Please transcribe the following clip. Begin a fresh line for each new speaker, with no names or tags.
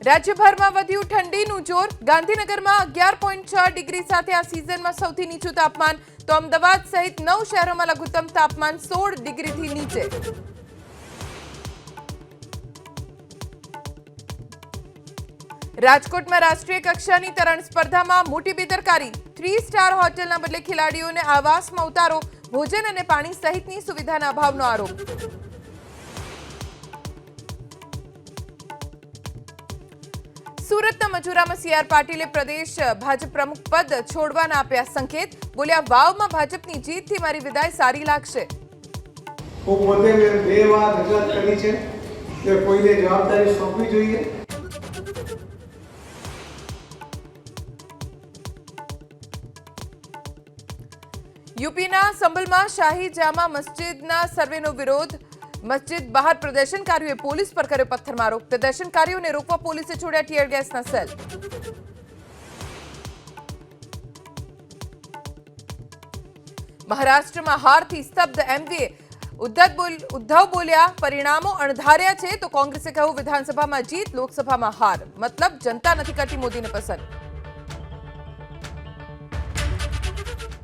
રાજ્યભરમાં વધ્યું ઠંડીનું જોર। ગાંધીનગરમાં 11.6 ડિગ્રી સાથે આ સિઝનમાં સૌથી નીચું તાપમાન, તો અમદાવાદ સહિત 9 શહેરોમાં લઘુત્તમ તાપમાન 16 ડિગ્રીથી નીચે। રાજકોટમાં રાષ્ટ્રીય કક્ષાની તરણ સ્પર્ધામાં મોટી બેદરકારી। 3 સ્ટાર હોટેલના બદલે ખેલાડીઓને આવાસમાં ઉતારો, ભોજન અને પાણી સહિતની સુવિધાના અભાવનો આરોપ। સુરતના મજૂરામાં સીઆર પાટીલે પ્રદેશ ભાજપ પ્રમુખ પદ છોડવાના આપ્યા સંકેત। બોલ્યા, વાવમાં ભાજપની જીતથી મારી વિદાય સારી લાગશે।
હું પોતે 2 વાર રજૂઆત કરી છે કે કોઈને જવાબદારી સોંપવી જોઈએ।
यूपीના સંભલમાં શાહી જામા મસ્જિદના સર્વેનો વિરોધ। મસ્જિદ બહાર પ્રદર્શનકારીઓએ પોલીસ પર કર્યો પથ્થરમારો। પ્રદર્શનકારીઓને રોકવા પોલીસે છોડ્યા ટીયર ગેસના સેલ। મહારાષ્ટ્રમાં હારથી સ્તબ્ધ એમવીએ। ઉદ્ધવ બોલ્યા, પરિણામો અણધાર્યા છે, તો કોંગ્રેસે કહ્યું વિધાનસભામાં જીત, લોકસભામાં હાર, મતલબ જનતા નથી કરતી મોદીને પસંદ।